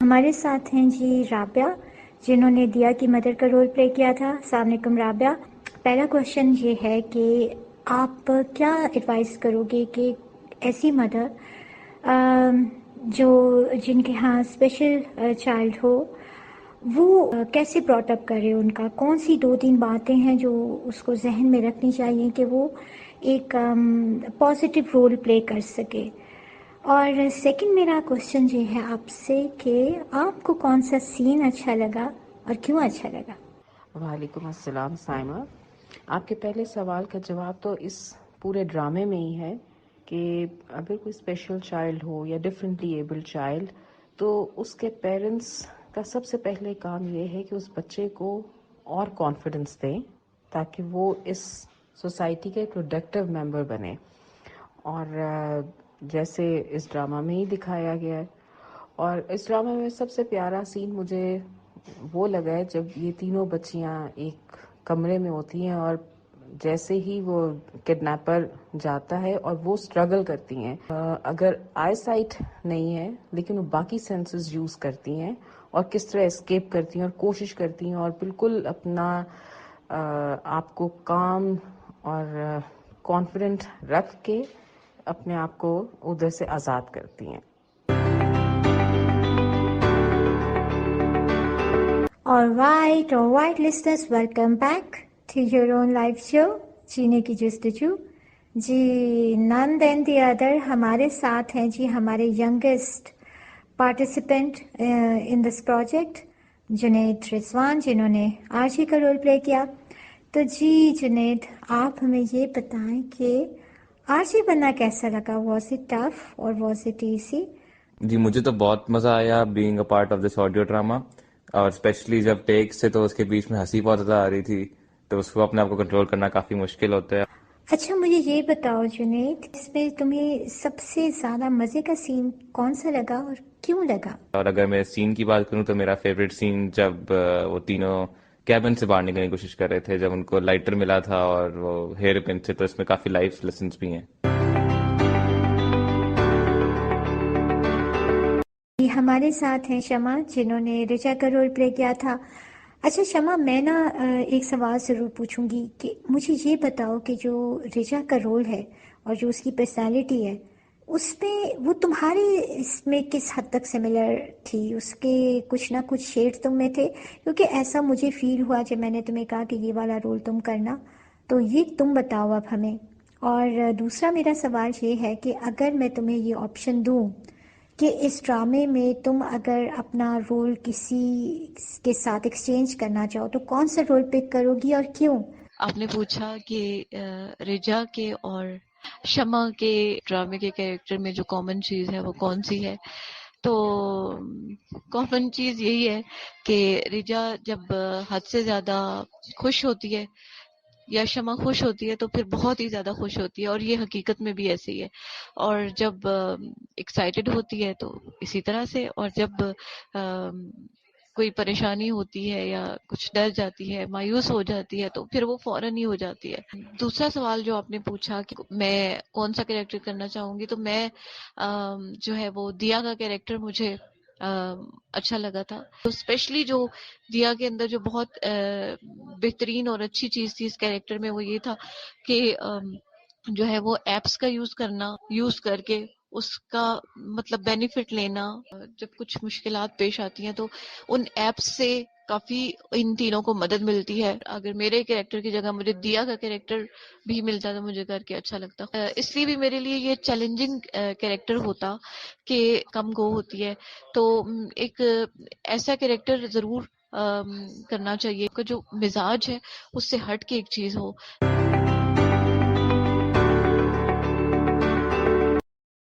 ہمارے ساتھ ہیں جی رابعہ، جنہوں نے دیا کی مدر کا رول پلے کیا تھا۔ السلام علیکم رابعہ۔ پہلا کوشچن یہ ہے کہ آپ کیا ایڈوائز کرو گے کہ ایسی مدر جو جن کے ہاں اسپیشل چائلڈ ہو، وہ کیسے براٹ اپ کرے؟ ان کا کون سی 2-3 باتیں ہیں جو اس کو ذہن میں رکھنی چاہیے کہ وہ ایک پازیٹیو رول پلے کر سکے؟ اور سیکنڈ میرا کوشچن یہ ہے آپ سے کہ آپ کو کون سا سین اچھا لگا اور کیوں اچھا لگا؟ وعلیکم السلام سائمہ۔ آپ کے پہلے سوال کا جواب تو اس پورے ڈرامے میں ہی ہے کہ اگر کوئی اسپیشل چائلڈ ہو یا ڈفرینٹلی ایبل چائلڈ، تو اس کے پیرنٹس کا سب سے پہلے کام یہ ہے کہ اس بچے کو اور کانفیڈنس دیں تاکہ وہ اس سوسائٹی کا ایک پروڈکٹیو ممبر بنے۔ اور جیسے اس ڈرامہ میں ہی دکھایا گیا ہے، اور اس ڈرامہ میں سب سے پیارا سین مجھے وہ لگا ہے جب یہ تینوں بچیاں ایک کمرے میں ہوتی ہیں اور جیسے ہی وہ کڈنیپر جاتا ہے اور وہ اسٹرگل کرتی ہیں، اگر آئی سائٹ نہیں ہے لیکن وہ باقی سینسز یوز کرتی ہیں اور کس طرح اسکیپ کرتی ہیں اور کوشش کرتی ہیں اور بالکل اپنا آپ کو کام اور کانفیڈنٹ رکھ کے اپنے آپ کو ادھر سے آزاد کرتی ہیں۔ Alright, listeners, welcome back to your own live show, جینے کی جستجو۔ جی none than the other ہمارے ساتھ ہیں جی ہمارے youngest participant in this project, Junaid Rizwan, جنہوں نے آرشی کا رول پلے کیا۔ تو جی جنید، آپ ہمیں یہ بتائیں کہ آرشی بننا کیسا لگا؟ واز اٹ ٹف اور واز اٹ ایزی؟ جی مجھے تو بہت مزہ آیا being a part of this audio drama, اور اسپیشلی جب ٹیک سے تو اس کے بیچ میں ہنسی بہت زیادہ آ رہی تھی، تو اس کو اپنے آپ کو کنٹرول کرنا کافی مشکل ہوتا ہے۔ اچھا مجھے یہ بتاؤ جنید، اس میں تمہیں سب سے زیادہ مزے کا سین کون سا لگا اور کیوں لگا؟ اور اگر میں سین کی بات کروں تو میرا فیوریٹ سین جب وہ تینوں کیبن سے باہر نکلنے کی کوشش کر رہے تھے، جب ان کو لائٹر ملا تھا اور وہ ہیئر پن سے، تو اس میں کافی لائف لیسنس بھی ہیں۔ ہمارے ساتھ ہیں شمع، جنہوں نے رچا کا رول پلے کیا تھا۔ اچھا شمع، میں نا ایک سوال ضرور پوچھوں گی کہ مجھے یہ بتاؤ کہ جو رچا کا رول ہے اور جو اس کی پرسنالٹی ہے، اس میں وہ تمہارے اس میں کس حد تک سملر تھی؟ اس کے کچھ نہ کچھ شیڈ تم میں تھے؟ کیونکہ ایسا مجھے فیل ہوا جب میں نے تمہیں کہا کہ یہ والا رول تم کرنا، تو یہ تم بتاؤ اب ہمیں۔ اور دوسرا میرا سوال یہ ہے کہ اگر میں تمہیں یہ آپشن دوں کہ اس ڈرامے میں تم اگر اپنا رول کسی کے ساتھ ایکسچینج کرنا چاہو تو کون سا رول پک کرو گی اور کیوں؟ آپ نے پوچھا کہ رجا کے اور شمع کے ڈرامے کے کیریکٹر میں جو کامن چیز ہے وہ کون سی ہے؟ تو کامن چیز یہی ہے کہ رجا جب حد سے زیادہ خوش ہوتی ہے یا شمع خوش ہوتی ہے تو پھر بہت ہی زیادہ خوش ہوتی ہے، اور یہ حقیقت میں بھی ایسے ہی ہے۔ اور جب ایکسائٹیڈ ہوتی ہے تو اسی طرح سے، اور جب کوئی پریشانی ہوتی ہے یا کچھ ڈر جاتی ہے، مایوس ہو جاتی ہے، تو پھر وہ فوراً ہی ہو جاتی ہے۔ دوسرا سوال جو آپ نے پوچھا کہ میں کون سا کریکٹر کرنا چاہوں گی، تو میں جو ہے وہ دیا کا کریکٹر مجھے اچھا لگا تھا۔ تو اسپیشلی جو دیا کے اندر جو بہت بہترین اور اچھی چیز تھی اس کریکٹر میں، وہ یہ تھا کہ جو ہے وہ ایپس کا یوز کر کے اس کا مطلب بینیفٹ لینا۔ جب کچھ مشکلات پیش آتی ہیں تو ان ایپس سے کافی ان تینوں کو مدد ملتی ہے۔ اگر میرے کریکٹر کی جگہ مجھے دیا کا کریکٹر بھی ملتا تو مجھے کر کے اچھا لگتا۔ اس لیے بھی میرے لیے یہ چیلنجنگ کریکٹر ہوتا کہ کم گو ہوتی ہے، تو ایک ایسا کریکٹر ضرور کرنا چاہیے کہ جو مزاج ہے اس سے ہٹ کے ایک چیز ہو۔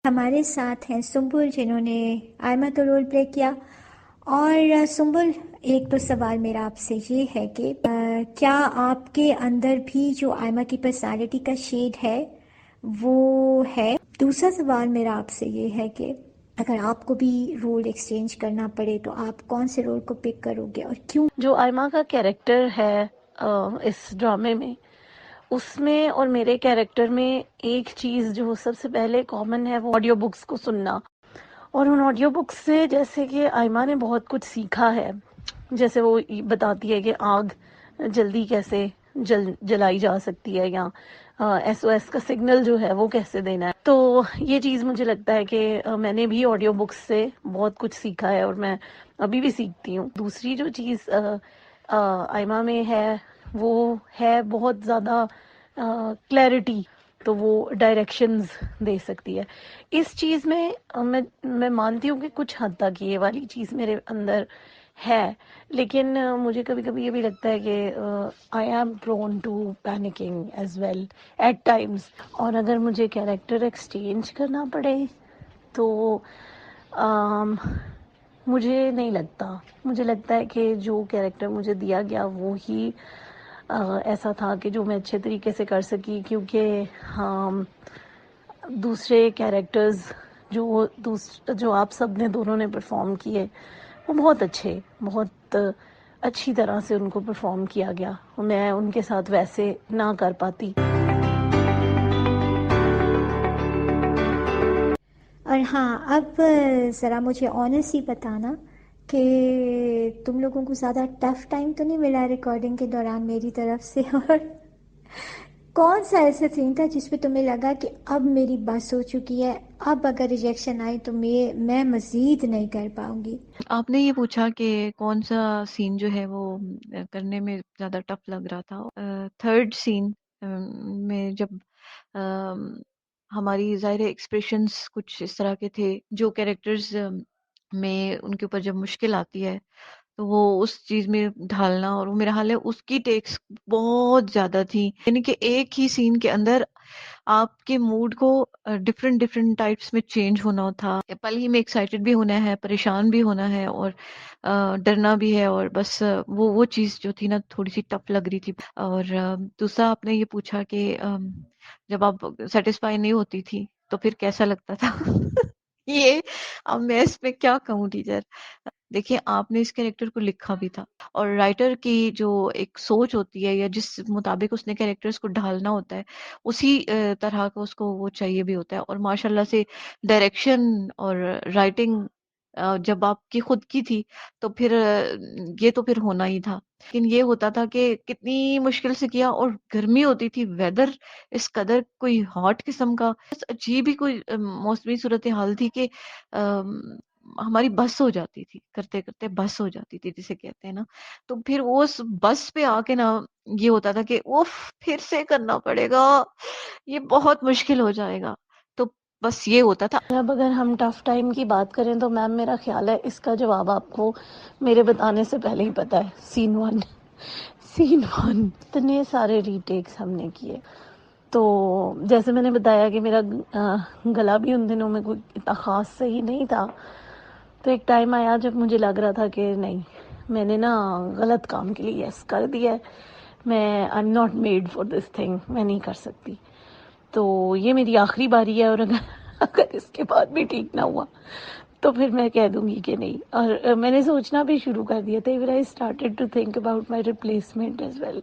ہمارے ساتھ ہیں سنبل، جنہوں نے آئمہ کا رول پلے کیا۔ اور سنبل، ایک تو سوال میرا آپ سے یہ ہے کہ کیا آپ کے اندر بھی جو آئمہ کی پرسنالٹی کا شیڈ ہے وہ ہے؟ دوسرا سوال میرا آپ سے یہ ہے کہ اگر آپ کو بھی رول ایکسچینج کرنا پڑے تو آپ کون سے رول کو پک کرو گے اور کیوں؟ جو آئمہ کا کیریکٹر ہے اس ڈرامے میں، اس میں اور میرے کیریکٹر میں ایک چیز جو سب سے پہلے کامن ہے وہ آڈیو بکس کو سننا اور ان آڈیو بکس سے جیسے کہ آئمہ نے بہت کچھ سیکھا ہے. جیسے وہ بتاتی ہے کہ آگ جلدی کیسے جلائی جا سکتی ہے، یا ایس او ایس کا سگنل جو ہے وہ کیسے دینا ہے. تو یہ چیز مجھے لگتا ہے کہ میں نے بھی آڈیو بکس سے بہت کچھ سیکھا ہے، اور میں ابھی بھی سیکھتی ہوں. دوسری جو چیز آئمہ میں ہے وہ ہے بہت زیادہ کلیئرٹی، تو وہ ڈائریکشنز دے سکتی ہے. اس چیز میں میں مانتی ہوں کہ کچھ حد تک یہ والی چیز میرے اندر ہے، لیکن مجھے کبھی کبھی یہ بھی لگتا ہے کہ I am prone to panicking as well at times. اور اگر مجھے کیریکٹر ایکسچینج کرنا پڑے تو مجھے نہیں لگتا. مجھے لگتا ہے کہ جو کیریکٹر مجھے دیا گیا وہی ایسا تھا کہ جو میں اچھے طریقے سے کر سکی، کیونکہ دوسرے کیریکٹرز جو آپ سب نے دونوں نے پرفارم کیے وہ بہت اچھی طرح سے ان کو پرفارم کیا گیا. میں ان کے ساتھ ویسے نہ کر پاتی. اور ہاں، اب ذرا مجھے آنیسٹلی بتانا کہ تم لوگوں کو زیادہ ٹف ٹائم تو نہیں ملا ریکارڈنگ کے دوران میری طرف سے، اور کون سا ایسا سین تھا جس پہ تمہیں لگا کہ اب میری بس ہو چکی ہے، اب اگر ریجیکشن آئی تو میں مزید نہیں کر پاؤں گی؟ آپ نے یہ پوچھا کہ کون سا سین جو ہے وہ کرنے میں زیادہ ٹف لگ رہا تھا. تھرڈ سین میں جب ہماری ظاہر ایکسپریشنز کچھ اس طرح کے تھے، جو کیریکٹرز میں ان کے اوپر جب مشکل آتی ہے تو وہ اس چیز میں ڈھالنا، اور وہ میرا حال ہے اس کی ٹیکس بہت زیادہ تھی. یعنی کہ ایک ہی سین کے اندر آپ کے موڈ کو ڈفرینٹ ٹائپس میں چینج ہونا تھا. پل ہی میں ایکسائٹیڈ بھی ہونا ہے، پریشان بھی ہونا ہے، اور ڈرنا بھی ہے، اور بس وہ چیز جو تھی نا تھوڑی سی ٹف لگ رہی تھی. اور دوسرا آپ نے یہ پوچھا کہ جب آپ سیٹسفائی نہیں ہوتی تھی تو پھر کیسا لگتا تھا. یہ اب میں اس میں کیا کہوں ٹیچر. دیکھیں، آپ نے اس کیریکٹر کو لکھا بھی تھا، اور رائٹر کی جو ایک سوچ ہوتی ہے یا جس مطابق اس نے کیریکٹرز کو ڈھالنا ہوتا ہے اسی طرح کا اس کو وہ چاہیے بھی ہوتا ہے. اور ماشاءاللہ سے ڈائریکشن اور رائٹنگ جب آپ کی خود کی تھی تو پھر یہ تو پھر ہونا ہی تھا. لیکن یہ ہوتا تھا کہ کتنی مشکل سے کیا، اور گرمی ہوتی تھی، ویدر اس قدر کوئی ہاٹ قسم کا، عجیب ہی کوئی موسمی صورتحال تھی کہ ہماری بس ہو جاتی تھی، کرتے کرتے بس ہو جاتی تھی جسے کہتے ہیں نا. تو پھر اس بس پہ آ کے نا یہ ہوتا تھا کہ اوف پھر سے کرنا پڑے گا، یہ بہت مشکل ہو جائے گا. تو بس یہ ہوتا تھا. اب اگر ہم ٹف ٹائم کی بات کریں تو میم میرا خیال ہے اس کا جواب آپ کو میرے بتانے سے پہلے ہی پتا ہے. سین ون اتنے سارے ری ٹیکس ہم نے کیے. تو جیسے میں نے بتایا کہ میرا گلا بھی ان دنوں میں کوئی اتنا خاص صحیح نہیں تھا. تو ایک ٹائم آیا جب مجھے لگ رہا تھا کہ نہیں، میں نے نا غلط کام کے لیے یس کر دیا ہے، میں I am not made for this thing, میں نہیں کر سکتی. تو یہ میری آخری باری ہے، اور اگر اس کے بعد بھی ٹھیک نہ ہوا تو پھر میں کہہ دوں گی کہ نہیں. اور میں نے سوچنا بھی شروع کر دیا تھا. I started to think about my replacement as well.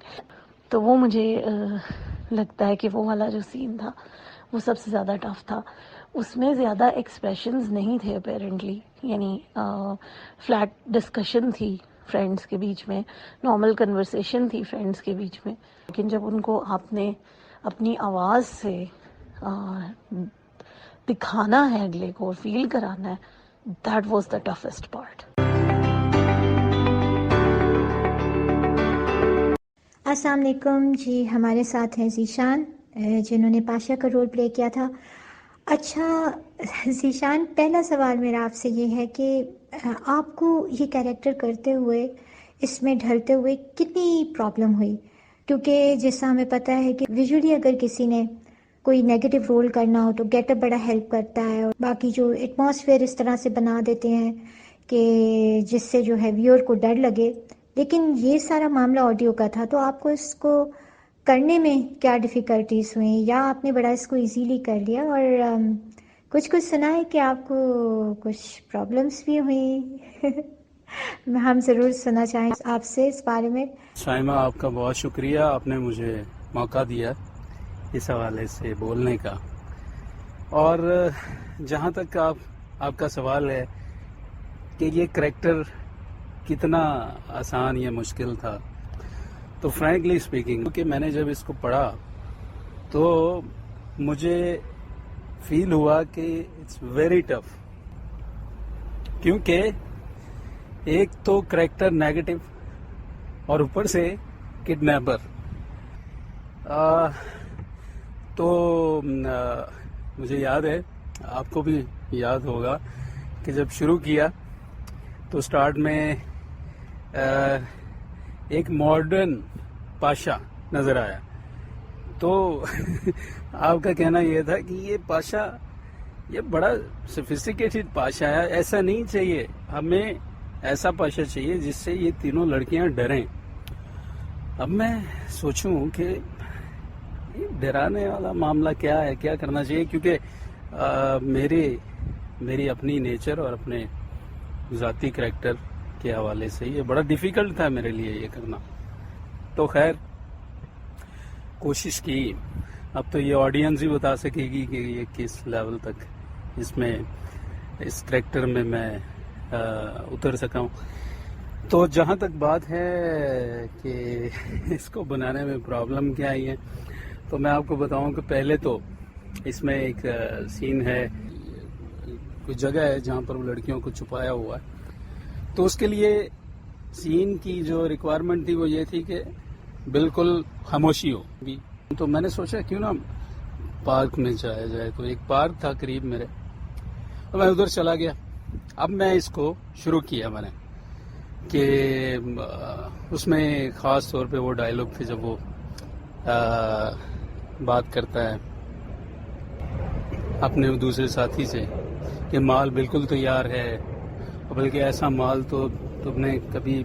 تو وہ مجھے لگتا ہے کہ وہ والا جو سین تھا وہ سب سے زیادہ ٹف تھا. اس میں زیادہ ایکسپریشنز نہیں تھے اپیرنٹلی، یعنی فلیٹ ڈسکشن تھی فرینڈس کے بیچ میں، نارمل کنورسیشن تھی فرینڈس کے بیچ میں. لیکن جب ان کو آپ نے اپنی آواز سے دکھانا ہے اگلے کو، فیل کرانا ہے، that was the toughest part. السلام علیکم جی، ہمارے ساتھ ہیں ذیشان جنہوں نے پاشا کا رول پلے کیا تھا. اچھا ذیشان، پہلا سوال میرا آپ سے یہ ہے کہ آپ کو یہ کیریکٹر کرتے ہوئے، اس میں ڈھلتے ہوئے کتنی پرابلم ہوئی؟ کیونکہ جیسا ہمیں پتہ ہے کہ ویژولی اگر کسی نے کوئی نیگیٹو رول کرنا ہو تو گیٹ اپ بڑا ہیلپ کرتا ہے، اور باقی جو ایٹماسفیئر اس طرح سے بنا دیتے ہیں کہ جس سے جو ہے ویور کو ڈر لگے. لیکن یہ سارا معاملہ آڈیو کا تھا، تو آپ کو اس کو کرنے میں کیا ڈیفیکلٹیز ہوئیں، یا آپ نے بڑا اس کو ایزیلی کر لیا؟ اور کچھ سنا ہے کہ آپ کو کچھ پرابلمس بھی ہوئیں. ہم ضرور سننا چاہیں آپ سے اس بارے میں. شائمہ، آپ کا بہت شکریہ، آپ نے مجھے موقع دیا اس حوالے سے بولنے کا. اور جہاں تک آپ آپ کا سوال ہے کہ یہ کریکٹر کتنا آسان یا مشکل تھا، تو فرینکلی اسپیکنگ کہ میں نے جب اس کو پڑھا تو مجھے فیل ہوا کہ اٹس ویری ٹف، کیونکہ ایک تو کریکٹر نیگیٹو اور اوپر سے کڈنیپر. تو مجھے یاد ہے، آپ کو بھی یاد ہوگا کہ جب شروع کیا تو سٹارٹ میں ایک ماڈرن پاشا نظر آیا، تو آپ کا کہنا یہ تھا کہ یہ پاشا یہ بڑا سفسٹیکیٹڈ پاشا ہے، ایسا نہیں چاہیے، ہمیں ایسا پاشا چاہیے جس سے یہ تینوں لڑکیاں ڈریں. اب میں سوچوں کہ یہ ڈرانے والا معاملہ کیا ہے، کیا کرنا چاہیے، کیونکہ میری اپنی نیچر اور اپنے ذاتی کریکٹر کے حوالے سے یہ بڑا ڈیفیکلٹ تھا میرے لیے یہ کرنا. تو خیر کوشش کی. اب تو یہ آڈینس ہی بتا سکے گی کہ یہ کس لیول تک اس کریکٹر میں اتر سکا ہوں. تو جہاں تک بات ہے کہ اس کو بنانے میں پرابلم کیا آئی ہے، تو میں آپ کو بتاؤں کہ پہلے تو اس میں ایک سین ہے، کوئی جگہ ہے جہاں پر وہ لڑکیوں کو چھپایا ہوا ہے. تو اس کے لیے سین کی جو ریکوائرمنٹ تھی وہ یہ تھی کہ بالکل خاموشی ہو. تو میں نے سوچا کیوں نہ پارک میں جایا جائے، تو ایک پارک تھا قریب میرے، تو میں ادھر چلا گیا. اب میں اس کو شروع کیا میں نے کہ اس میں خاص طور پہ وہ ڈائلاگ تھے جب وہ بات کرتا ہے اپنے دوسرے ساتھی سے کہ مال بالکل تیار ہے، بلکہ ایسا مال تو تم نے کبھی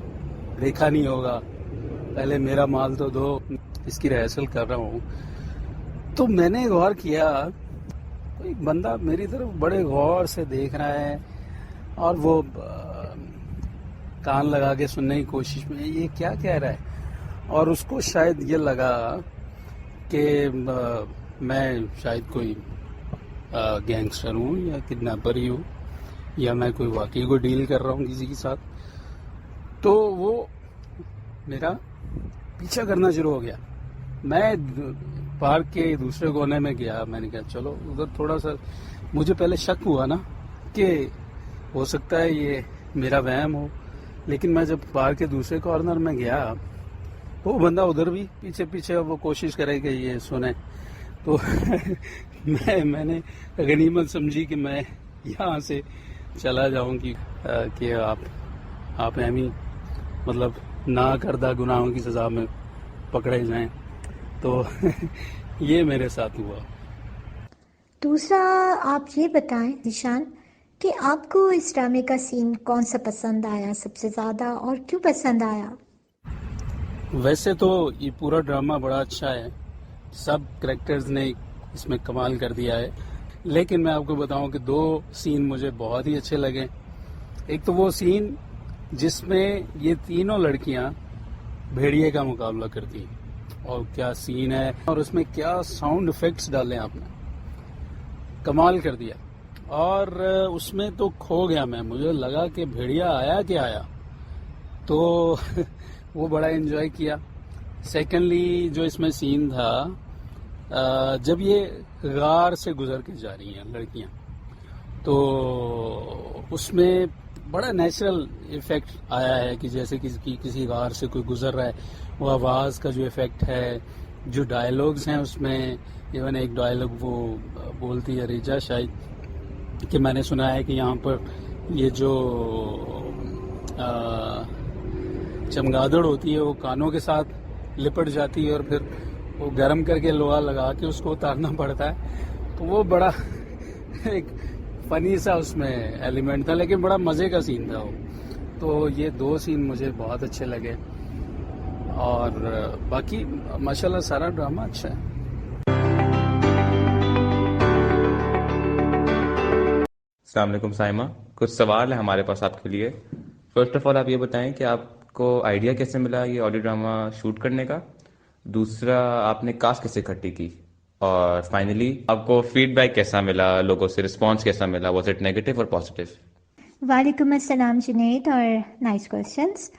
دیکھا نہیں ہوگا، پہلے میرا مال تو دو، اس کی ریہرسل کر رہا ہوں. تو میں نے غور کیا کوئی بندہ میری طرف بڑے غور سے دیکھ رہا ہے اور وہ کان لگا کے سننے کی کوشش میں یہ کیا کہہ رہا ہے، اور اس کو شاید یہ لگا کہ میں شاید کوئی گینگسٹر ہوں یا کڈنیپر ہی ہوں، یا میں کوئی واقعی کو ڈیل کر رہا ہوں کسی کے ساتھ. تو وہ میرا پیچھا کرنا شروع ہو گیا. میں پارک کے دوسرے کونے میں گیا، میں نے کہا چلو ادھر تھوڑا سا، مجھے پہلے شک ہوا نا کہ ہو سکتا ہے یہ میرا وہم ہو، لیکن میں جب پارک کے دوسرے کارنر میں گیا وہ بندہ ادھر بھی پیچھے پیچھے وہ کوشش کرے کہ یہ سنے. تو میں نے غنیمت سمجھی کہ میں یہاں سے چلا جاؤں کہ آپ اہمی مطلب نہ کردہ گناہوں کی سزا میں پکڑے جائیں. تو یہ میرے ساتھ ہوا. دوسرا آپ یہ بتائیں ذیشان کہ آپ کو اس ڈرامے کا سین کون سا پسند آیا سب سے زیادہ اور کیوں پسند آیا؟ ویسے تو یہ پورا ڈرامہ بڑا اچھا ہے، سب کریکٹرز نے اس میں کمال کر دیا ہے، لیکن میں آپ کو بتاؤں کہ دو سین مجھے بہت ہی اچھے لگے. ایک تو وہ سین جس میں یہ تینوں لڑکیاں بھیڑیے کا مقابلہ کرتی ہیں، اور کیا سین ہے، اور اس میں کیا ساؤنڈ افیکٹس ڈالے آپ نے، کمال کر دیا. اور اس میں تو کھو گیا میں، مجھے لگا کہ بھیڑیا آیا کہ آیا، تو وہ بڑا انجوائے کیا. سیکنڈلی جو اس میں سین تھا جب یہ غار سے گزر کے جا رہی ہیں لڑکیاں، تو اس میں بڑا نیچرل ایفیکٹ آیا ہے کہ جیسے کسی غار سے کوئی گزر رہا ہے، وہ آواز کا جو ایفیکٹ ہے، جو ڈائلاگز ہیں اس میں، ایون ایک ڈائلاگ وہ بولتی ہے ریجا شاید کہ میں نے سنا ہے کہ یہاں پر یہ جو چمگادڑ ہوتی ہے وہ کانوں کے ساتھ لپٹ جاتی ہے اور پھر وہ گرم کر کے لوہا لگا کے اس کو اتارنا پڑتا ہے. تو وہ بڑا ایک فنی سا اس میں ایلیمنٹ تھا، لیکن بڑا مزے کا سین تھا وہ. تو یہ دو سین مجھے بہت اچھے لگے، اور باقی ماشاءاللہ سارا ڈرامہ اچھا ہے. السلام علیکم سائمہ، کچھ سوال ہے ہمارے پاس آپ کے لیے. فرسٹ آف آل آپ یہ بتائیں کہ آپ کو آئیڈیا کیسے ملا یہ آڈیو ڈرامہ شوٹ کرنے کا؟ دوسرا، آپ نے کاسٹ کیسے اکٹھی کی؟ اور فائنلی آپ کو فیڈ بیک کیسا ملا, لوگوں سے رسپانس کیسا ملا, واز اٹ نیگیٹو اور پازیٹیو؟ وعلیکم السلام جنید, اور نائس کوشچنس.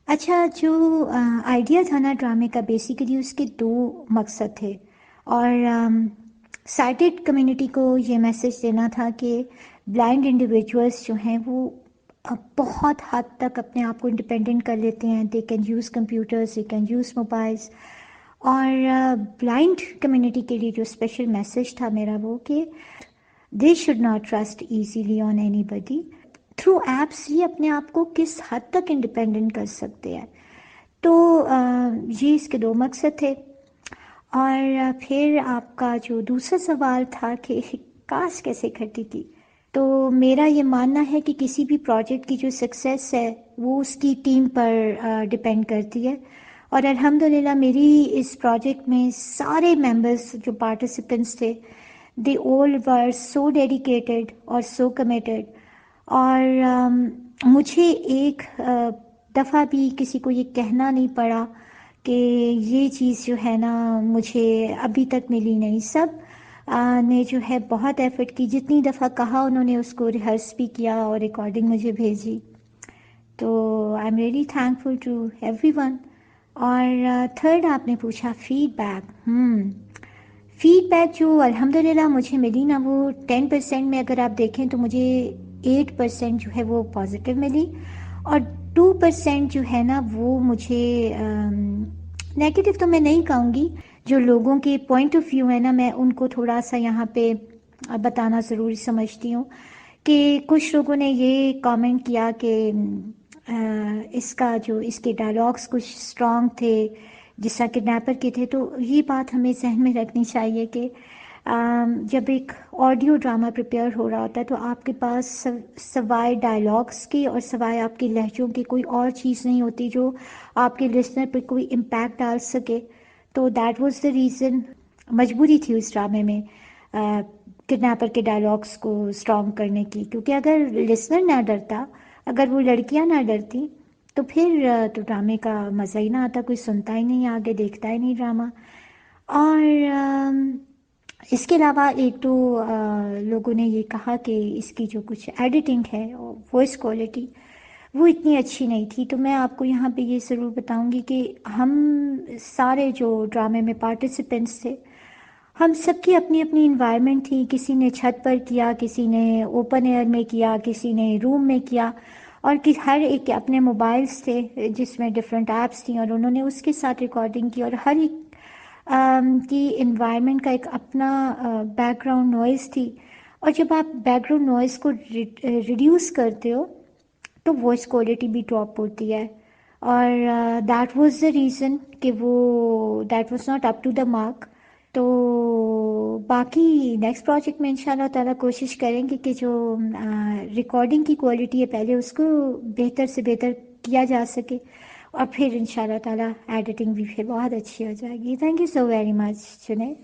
اچھا, جو آئیڈیا تھا نا ڈرامے کا, بیسیکلی اس کے 2 مقصد تھے, اور سائٹڈ کمیونٹی کو یہ میسج دینا تھا کہ بلائنڈ انڈیویجولس جو ہیں وہ بہت حد تک اپنے آپ کو انڈیپینڈنٹ کر لیتے ہیں. They can use computers, they can use mobiles. اور بلائنڈ کمیونٹی کے لیے جو اسپیشل میسج تھا میرا وہ کہ they should not trust easily on any body. Through apps یہ اپنے آپ کو کس حد تک انڈیپینڈنٹ کر سکتے ہیں. تو یہ اس کے 2 مقصد تھے. اور پھر آپ کا جو دوسرا سوال تھا کہ کاسٹ کیسے کرتی تھی, تو میرا یہ ماننا ہے کہ کسی بھی پروجیکٹ کی جو سکسیس ہے وہ اس کی ٹیم پر ڈپینڈ کرتی ہے. اور الحمدللہ میری اس پروجیکٹ میں سارے ممبرس جو پارٹیسپینٹس تھے, دے آل ور سو ڈیڈیکیٹڈ اور سو کمیٹڈ. اور مجھے ایک دفعہ بھی کسی کو یہ کہنا نہیں پڑا کہ یہ چیز جو ہے نا مجھے ابھی تک ملی نہیں. سب نے جو ہے بہت ایفرٹ کی, جتنی دفعہ کہا انہوں نے اس کو ریہرس بھی کیا اور ریکارڈنگ مجھے بھیجی. تو I am really thankful to everyone. اور تھرڈ آپ نے پوچھا فیڈ بیک. فیڈ بیک جو الحمدللہ مجھے ملی نا, وہ 10% میں اگر آپ دیکھیں تو مجھے 8% جو ہے وہ پازیٹیو ملی, اور 2% جو ہے نا وہ مجھے نیگیٹو تو میں نہیں کہوں گی. جو لوگوں کے پوائنٹ آف ویو ہے نا, میں ان کو تھوڑا سا یہاں پہ بتانا ضروری سمجھتی ہوں کہ کچھ لوگوں نے یہ کامنٹ کیا کہ اس کے ڈائلاگس کچھ اسٹرانگ تھے جس طرح کڈنیپر کے تھے. تو یہ بات ہمیں ذہن میں رکھنی چاہیے کہ جب ایک آڈیو ڈرامہ پریپیئر ہو رہا ہوتا ہے تو آپ کے پاس سوائے ڈائلاگس کی اور سوائے آپ کے لہجوں کی کوئی اور چیز نہیں ہوتی جو آپ کے لسنر پہ کوئی امپیکٹ ڈال سکے. تو دیٹ واز دا ریزن, مجبوری تھی اس ڈرامے میں کڈنیپر کے ڈائلاگس کو اسٹرانگ کرنے کی, کیونکہ اگر لسنر نہ ڈرتا, اگر وہ لڑکیاں نہ ڈرتی تو پھر تو ڈرامے کا مزہ ہی نہ آتا, کوئی سنتا ہی نہیں, آگے دیکھتا ہی نہیں ڈرامہ. اور اس کے علاوہ ایک دو لوگوں نے یہ کہا کہ اس کی جو کچھ ایڈیٹنگ ہے, وائس کوالٹی, وہ اتنی اچھی نہیں تھی. تو میں آپ کو یہاں پہ یہ ضرور بتاؤں گی کہ ہم سارے جو ڈرامے میں پارٹیسپینٹس تھے, ہم سب کی اپنی اپنی انوائرمنٹ تھی. کسی نے چھت پر کیا, کسی نے اوپن ایئر میں کیا, کسی نے روم میں کیا, اور ہر ایک کے اپنے موبائلس تھے جس میں ڈفرینٹ ایپس تھیں, اور انہوں نے اس کے ساتھ ریکارڈنگ کی. اور ہر ایک کی انوائرمنٹ کا ایک اپنا بیک گراؤنڈ نوائز تھی. اور جب آپ بیک گراؤنڈ نوائز کو ریڈیوس کرتے ہو تو وائس کوالٹی بھی ڈراپ ہوتی ہے. اور دیٹ واز دا ریزن کہ وہ that was not up to the mark. تو باقی نیکسٹ پروجیکٹ میں انشاءاللہ تعالیٰ کوشش کریں گے کہ جو ریکارڈنگ کی کوالٹی ہے پہلے اس کو بہتر سے بہتر کیا جا سکے, اور پھر انشاءاللہ تعالیٰ ایڈیٹنگ بھی پھر بہت اچھی ہو جائے گی. Thank you so very much Junaid.